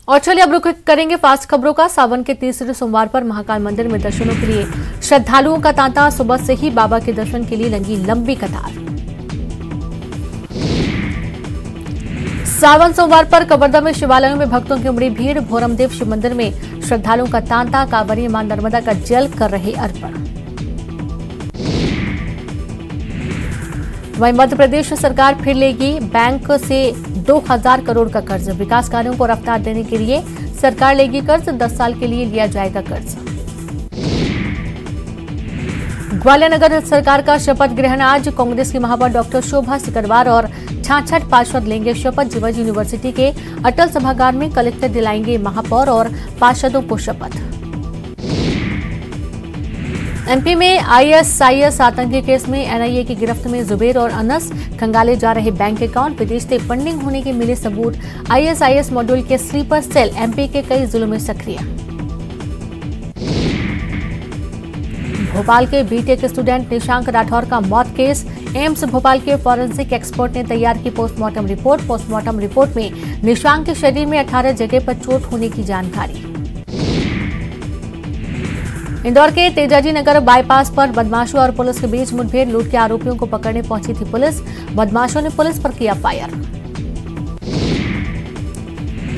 और चलिए अब रुक करेंगे फास्ट खबरों का। सावन के तीसरे सोमवार पर महाकाल मंदिर में दर्शनों के लिए श्रद्धालुओं का तांता। सुबह से ही बाबा के दर्शन के लिए लगी लंबी कतार। सावन सोमवार पर कवर्धा में शिवालयों में भक्तों की उमड़ी भीड़। भोरमदेव शिव मंदिर में श्रद्धालुओं का तांता। कांवरिये मां नर्मदा का जल कर रहे अर्पण। वहीं मध्य प्रदेश सरकार फिर लेगी बैंक से 2000 करोड़ का कर्ज। विकास कार्यों को रफ्तार देने के लिए सरकार लेगी कर्ज। 10 साल के लिए लिया जाएगा कर्ज। ग्वालियर नगर सरकार का शपथ ग्रहण आज। कांग्रेस की महापौर डॉक्टर शोभा सिकरवार और 66 पार्षद लेंगे शपथ। जीवाजी यूनिवर्सिटी के अटल सभागार में कलेक्टर दिलाएंगे महापौर और पार्षदों को शपथ। एमपी में आईएसआईएस आतंकी केस में एनआईए की गिरफ्त में जुबेर और अनस। खंगाले जा रहे बैंक अकाउंट। विदेश से फंडिंग होने के मिले सबूत। आईएसआईएस मॉड्यूल के स्लीपर सेल एमपी के कई जिलों में सक्रिय। भोपाल के बीटेक स्टूडेंट निशांक राठौर का मौत केस। एम्स भोपाल के फॉरेंसिक एक्सपर्ट ने तैयार की पोस्टमार्टम रिपोर्ट। पोस्टमार्टम रिपोर्ट में निशांक के शरीर में 18 जगह पर चोट होने की जानकारी। इंदौर के तेजाजी नगर बाईपास पर बदमाशों और पुलिस के बीच मुठभेड़। लूट के आरोपियों को पकड़ने पहुंची थी पुलिस। बदमाशों ने पुलिस पर किया फायर।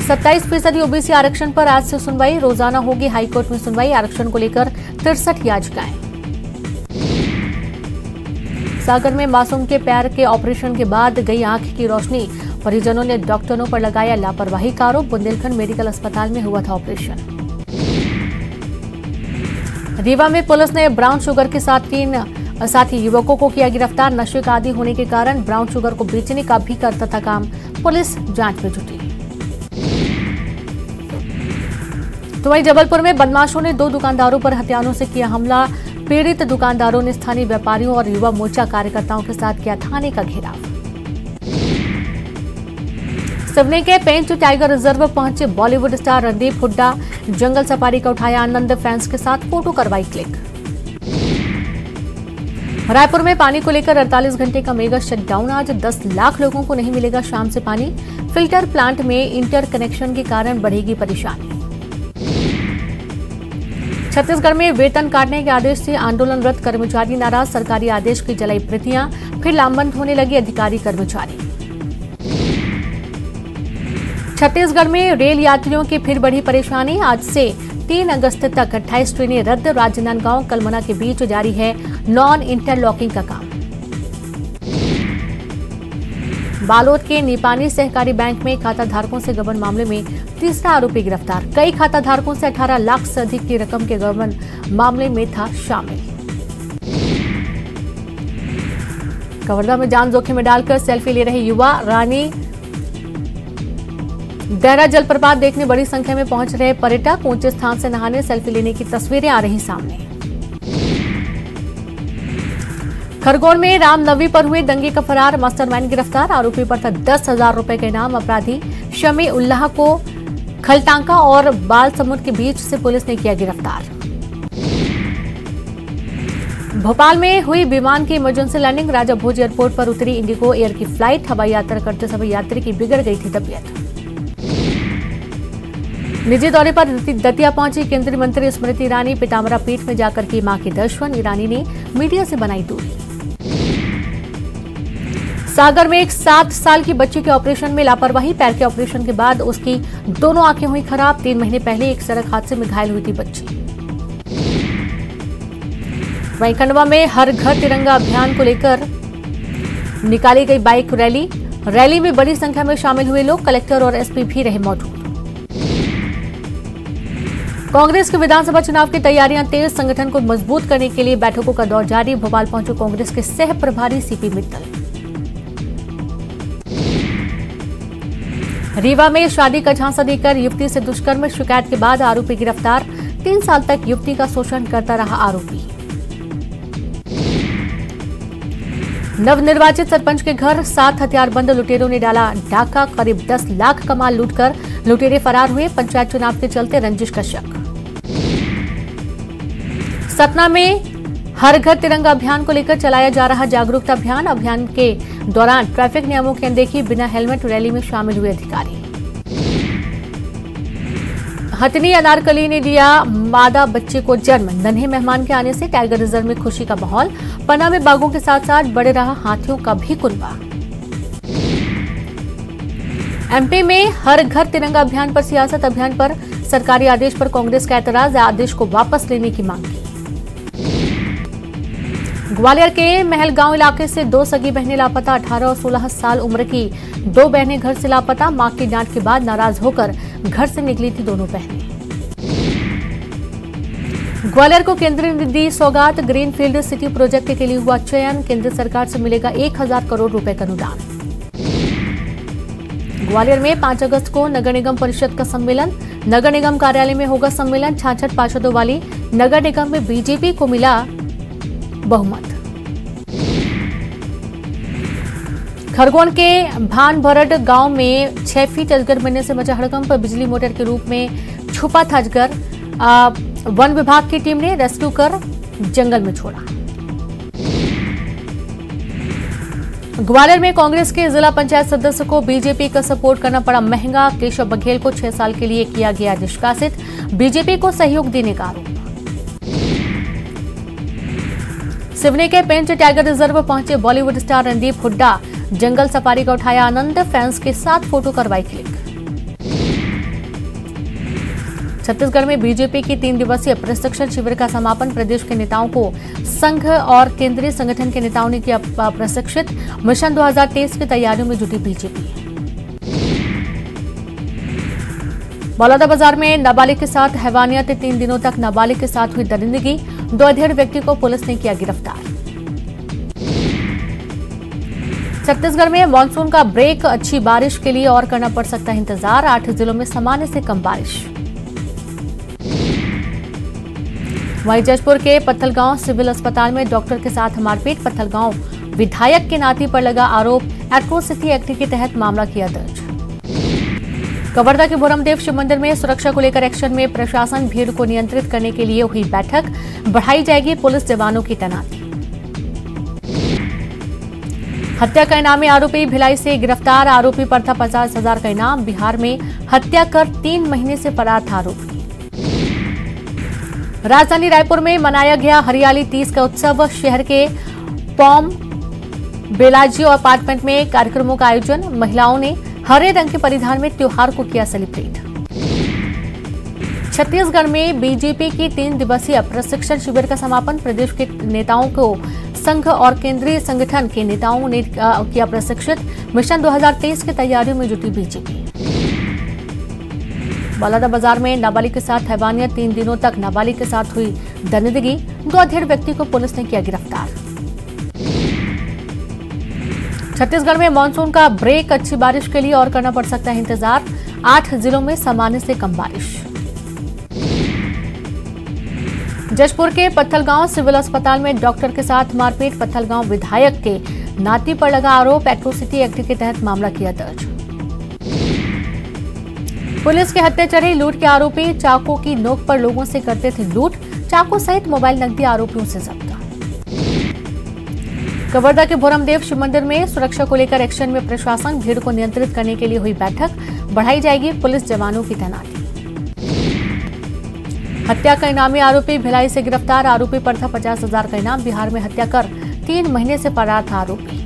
27% ओबीसी आरक्षण पर आज से सुनवाई। रोजाना होगी हाईकोर्ट में सुनवाई। आरक्षण को लेकर 63 याचिकाएं। सागर में मासूम के पैर के ऑपरेशन के बाद गई आंख की रोशनी। परिजनों ने डॉक्टरों पर लगाया लापरवाही का आरोप। बुंदेलखंड मेडिकल अस्पताल में हुआ था ऑपरेशन। रीवा में पुलिस ने ब्राउन शुगर के साथ 3 साथी युवकों को किया गिरफ्तार। नशे का आदी होने के कारण ब्राउन शुगर को बेचने का भी करता था काम। पुलिस जांच में जुटी। तो वहीं जबलपुर में बदमाशों ने 2 दुकानदारों पर हथियारों से किया हमला। पीड़ित दुकानदारों ने स्थानीय व्यापारियों और युवा मोर्चा कार्यकर्ताओं के साथ किया थाने का घेराव। सिवनी के पेंच टाइगर रिजर्व पहुंचे बॉलीवुड स्टार रणदीप हुड्डा। जंगल सफारी का उठाया आनंद। फैंस के साथ फोटो करवाई क्लिक। रायपुर में पानी को लेकर 48 घंटे का मेगा शटडाउन। आज 10 लाख लोगों को नहीं मिलेगा शाम से पानी। फिल्टर प्लांट में इंटर कनेक्शन के कारण बढ़ेगी परेशानी। छत्तीसगढ़ में वेतन काटने के आदेश से आंदोलनरत कर्मचारी नाराज। सरकारी आदेश की जलाई प्रतियां। फिर लामबंद होने लगे अधिकारी कर्मचारी। छत्तीसगढ़ में रेल यात्रियों की फिर बढ़ी परेशानी। आज से 3 अगस्त तक 28 ट्रेनें रद्द। राजनांदगांव कलमना के बीच जारी है नॉन इंटरलॉकिंग का काम। बालोद के निपानी सहकारी बैंक में खाताधारकों से गबन मामले में तीसरा आरोपी गिरफ्तार। कई खाताधारकों से 18 लाख से अधिक की रकम के गबन मामले में था शामिल। कवर्धा में जान जोखिम में डालकर सेल्फी ले रहे युवा। रानी देहरा जलप्रपात देखने बड़ी संख्या में पहुंच रहे पर्यटक। ऊंचे स्थान से नहाने सेल्फी लेने की तस्वीरें आ रही सामने। खरगोन में रामनवमी पर हुए दंगे का फरार मास्टरमाइंड गिरफ्तार। आरोपी पर था 10,000 रुपए के इनाम। अपराधी शमी उल्लाह को खलटांका और बालसमुद के बीच से पुलिस ने किया गिरफ्तार। भोपाल में हुई विमान की इमरजेंसी लैंडिंग। राजा भोज एयरपोर्ट पर उतरी इंडिगो एयर की फ्लाइट। हवाई यात्रा करते समय यात्री की बिगड़ गई थी तबीयत। निजी दौरे पर दतिया पहुंची केंद्रीय मंत्री स्मृति ईरानी। पितामरा पीठ में जाकर की मां के दर्शन। ईरानी ने मीडिया से बनाई दूरी। सागर में एक 7 साल की बच्ची के ऑपरेशन में लापरवाही। पैर के ऑपरेशन के बाद उसकी दोनों आंखें हुई खराब। 3 महीने पहले एक सड़क हादसे में घायल हुई थी बच्ची। वहीं खंडवा में हर घर तिरंगा अभियान को लेकर निकाली गई बाइक रैली। रैली में बड़ी संख्या में शामिल हुए लोग। कलेक्टर और एसपी भी रहे मौजूद। कांग्रेस के विधानसभा चुनाव की तैयारियां तेज। संगठन को मजबूत करने के लिए बैठकों का दौर जारी। भोपाल पहुंचे कांग्रेस के सह प्रभारी सीपी मित्तल। रीवा में शादी का झांसा देकर युवती से दुष्कर्म। शिकायत के बाद आरोपी गिरफ्तार। 3 साल तक युवती का शोषण करता रहा आरोपी। नवनिर्वाचित सरपंच के घर 7 हथियारबंद लुटेरों ने डाला डाका। करीब 10 लाख का माल लूटकर लुटेरे फरार हुए। पंचायत चुनाव के चलते रंजिश का शक। सतना में हर घर तिरंगा अभियान को लेकर चलाया जा रहा जागरूकता अभियान। अभियान के दौरान ट्रैफिक नियमों की अनदेखी। बिना हेलमेट रैली में शामिल हुए अधिकारी। हथनी अनारकली ने दिया मादा बच्चे को जन्म। नन्हे मेहमान के आने से टाइगर रिजर्व में खुशी का माहौल। पन्ना में बाघों के साथ साथ बढ़ रहा हाथियों का भी कुनबा। एमपी में हर घर तिरंगा अभियान पर सियासत। अभियान पर सरकारी आदेश पर कांग्रेस का ऐतराज। आदेश को वापस लेने की मांग की। ग्वालियर के महलगांव इलाके से 2 सगी बहनें लापता। 18 और 16 साल उम्र की 2 बहनें घर से लापता। मां की डांट के बाद नाराज होकर घर से निकली थी दोनों बहनें। ग्वालियर को केंद्र ने दी सौगात। ग्रीनफील्ड सिटी प्रोजेक्ट के लिए हुआ चयन। केंद्र सरकार से मिलेगा 1000 करोड़ रुपए का अनुदान। ग्वालियर में 5 अगस्त को नगर निगम परिषद का सम्मेलन। नगर निगम कार्यालय में होगा सम्मेलन। 66 पार्षदों वाली नगर निगम में बीजेपी को मिला बहुमत। खरगोन के भानभरड गांव में 6 फीट अजगर बनने से मचा हड़कंप। बिजली मोटर के रूप में छुपा था अजगर। वन विभाग की टीम ने रेस्क्यू कर जंगल में छोड़ा। ग्वालियर में कांग्रेस के जिला पंचायत सदस्य को बीजेपी का सपोर्ट करना पड़ा महंगा। केशव बघेल को 6 साल के लिए किया गया निष्कासित। बीजेपी को सहयोग देने का आरोप। सिवनी के पेंच टाइगर रिजर्व पहुंचे बॉलीवुड स्टार रणदीप हुड्डा। जंगल सफारी का उठाया आनंद। फैंस के साथ फोटो करवाई क्लिक। छत्तीसगढ़ में बीजेपी की 3 दिवसीय प्रशिक्षण शिविर का समापन। प्रदेश के नेताओं को संघ और केंद्रीय संगठन के नेताओं ने किया प्रशिक्षित। मिशन 2023 की तैयारियों में जुटी बीजेपी। बलौदाबाजार में नाबालिग के साथ हैवानियत। 3 दिनों तक नाबालिग के साथ हुई दरिंदगी। 2 अधेड़ व्यक्ति को पुलिस ने किया गिरफ्तार। छत्तीसगढ़ में मानसून का ब्रेक। अच्छी बारिश के लिए और करना पड़ सकता है इंतजार। 8 जिलों में सामान्य से कम बारिश। वहीं जशपुर के पत्थलगांव सिविल अस्पताल में डॉक्टर के साथ मारपीट। पत्थलगांव विधायक के नाती पर लगा आरोप। एट्रोसिटी एक्ट के तहत मामला किया दर्ज। कवर्धा के भोरमदेव शिव मंदिर में सुरक्षा को लेकर एक्शन में प्रशासन। भीड़ को नियंत्रित करने के लिए हुई बैठक। बढ़ाई जाएगी पुलिस जवानों की तैनाती। हत्या का इनामी आरोपी भिलाई से गिरफ्तार। आरोपी पर था 50,000 का इनाम। बिहार में हत्या कर 3 महीने से फरार था आरोपी। राजधानी रायपुर में मनाया गया हरियाली 30 का उत्सव। शहर के पॉम बेलाजियो अपार्टमेंट में कार्यक्रमों का आयोजन। महिलाओं ने हरे रंग के परिधान में त्योहार को किया सेलिब्रेट। छत्तीसगढ़ में बीजेपी की 3 दिवसीय प्रशिक्षण शिविर का समापन। प्रदेश के नेताओं को संघ और केंद्रीय संगठन के नेताओं ने किया प्रशिक्षित। मिशन 2023 की तैयारियों में जुटी बीजेपी। बलौदाबाजार में नाबालिग के साथ हैवानियत। 3 दिनों तक नाबालिग के साथ हुई दरिंदगी। 2 अधेड़ व्यक्ति को पुलिस ने किया गिरफ्तार। छत्तीसगढ़ में मानसून का ब्रेक। अच्छी बारिश के लिए और करना पड़ सकता है इंतजार। 8 जिलों में सामान्य से कम बारिश। जशपुर के पत्थलगांव सिविल अस्पताल में डॉक्टर के साथ मारपीट। पत्थलगांव विधायक के नाती पर लगा आरोप। एट्रोसिटी एक्ट के तहत मामला किया दर्ज। पुलिस के हत्या चढ़े लूट के आरोपी। चाकू की नोक पर लोगों से करते थे लूट। चाकू सहित मोबाइल नकदी आरोपियों से जब्त। कवर्धा के भोरमदेव शिव मंदिर में सुरक्षा को लेकर एक्शन में प्रशासन। भीड़ को नियंत्रित करने के लिए हुई बैठक। बढ़ाई जाएगी पुलिस जवानों की तैनाती। हत्या का इनामी आरोपी भिलाई से गिरफ्तार। आरोपी पर था 50,000 का इनाम। बिहार में हत्या कर 3 महीने से फरार था आरोपी।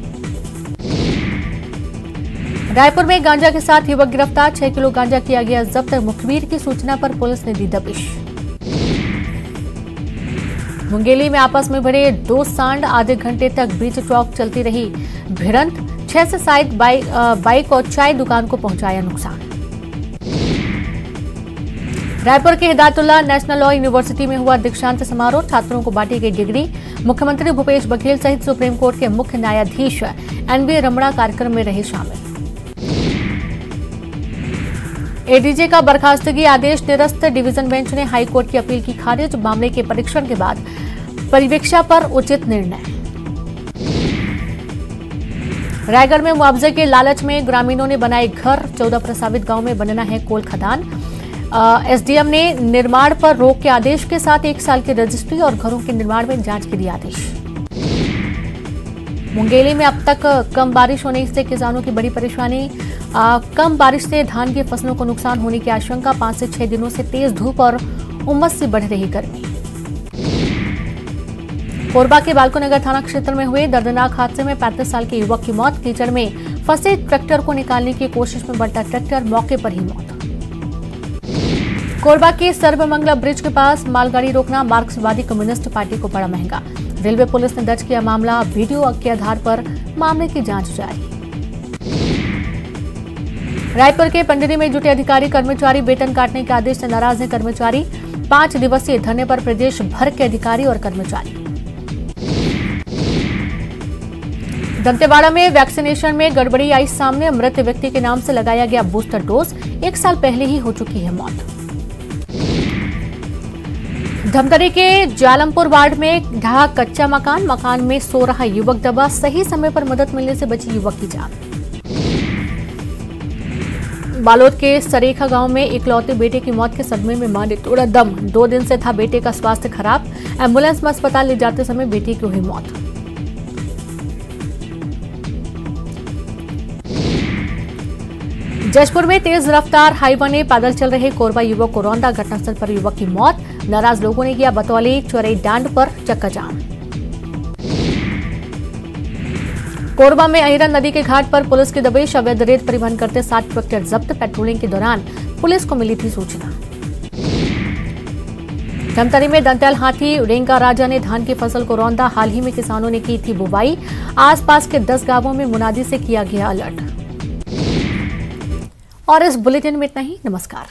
रायपुर में गांजा के साथ युवक गिरफ्तार। 6 किलो गांजा किया गया जब्त। मुखबिर की सूचना पर पुलिस ने दी दबिश। मुंगेली में आपस में भिड़े 2 सांड। आधे घंटे तक बीच चौक चलती रही भिड़ंत। 6 से 7 बाइक और चाय दुकान को पहुंचाया नुकसान। रायपुर के हिदायतुल्लाह नेशनल लॉ यूनिवर्सिटी में हुआ दीक्षांत समारोह। छात्रों को बांटी गई डिग्री। मुख्यमंत्री भूपेश बघेल सहित सुप्रीम कोर्ट के मुख्य न्यायाधीश एनवी रमणा कार्यक्रम में रहे शामिल। एडीजे का बर्खास्तगी आदेश निरस्त। डिवीजन बेंच ने हाईकोर्ट की अपील की खारिज। मामले के परीक्षण के बाद परिवीक्षा पर उचित निर्णय। रायगढ़ में मुआवजे के लालच में ग्रामीणों ने बनाए घर। 14 प्रस्तावित गांव में बनना है कोल खदान। एसडीएम ने निर्माण पर रोक के आदेश के साथ 1 साल की रजिस्ट्री और घरों के निर्माण में जांच के दिए आदेश। मुंगेली में अब तक कम बारिश होने से किसानों की बड़ी परेशानी। कम बारिश से धान की फसलों को नुकसान होने की आशंका। 5 से 6 दिनों से तेज धूप और उमस से बढ़ रही गर्मी। कोरबा के बालकोनगर थाना क्षेत्र में हुए दर्दनाक हादसे में 35 साल के युवक की मौत। कीचड़ में फंसे ट्रैक्टर को निकालने की कोशिश में पलटा ट्रैक्टर, मौके पर ही मौत। कोरबा के सर्वमंगला ब्रिज के पास मालगाड़ी रोकना मार्क्सवादी कम्युनिस्ट पार्टी को बड़ा महंगा। रेलवे पुलिस ने दर्ज किया मामला। वीडियो के आधार पर मामले की जांच जारी। रायपुर के पंडरी में जुटे अधिकारी कर्मचारी, वेतन काटने के आदेश से नाराज हैं कर्मचारी। 5 दिवसीय धरने पर प्रदेश भर के अधिकारी और कर्मचारी। दंतेवाड़ा में वैक्सीनेशन में गड़बड़ी आई सामने। मृत व्यक्ति के नाम से लगाया गया बूस्टर डोज। 1 साल पहले ही हो चुकी है मौत। धमतरी के जालमपुर वार्ड में ढहा कच्चा मकान में सो रहा युवक दबा। सही समय पर मदद मिलने से बची युवक की जान। बालोद के सरेखा गांव में इकलौते बेटे की मौत के सदमे में मां ने तोड़ा दम। 2 दिन से था बेटे का स्वास्थ्य खराब। एम्बुलेंस में अस्पताल ले जाते समय बेटी की हुई मौत। जशपुर में तेज रफ्तार हाईवा ने पैदल चल रहे कोरबा युवक को रौंदा। घटनास्थल पर युवक की मौत। नाराज लोगों ने किया बतौली चौरई डांड पर चक्का जाम। कोरबा में अहिरन नदी के घाट पर पुलिस की दबिश। अवैध रेत परिवहन करते 7 ट्रैक्टर जब्त। पेट्रोलिंग के दौरान पुलिस को मिली थी सूचना। धमतरी में दंतैल हाथी रेंगा राजा ने धान की फसल को रौंदा। हाल ही में किसानों ने की थी बुवाई। आसपास के 10 गांवों में मुनादी से किया गया अलर्ट। और इस बुलेटिन में इतना ही। नमस्कार।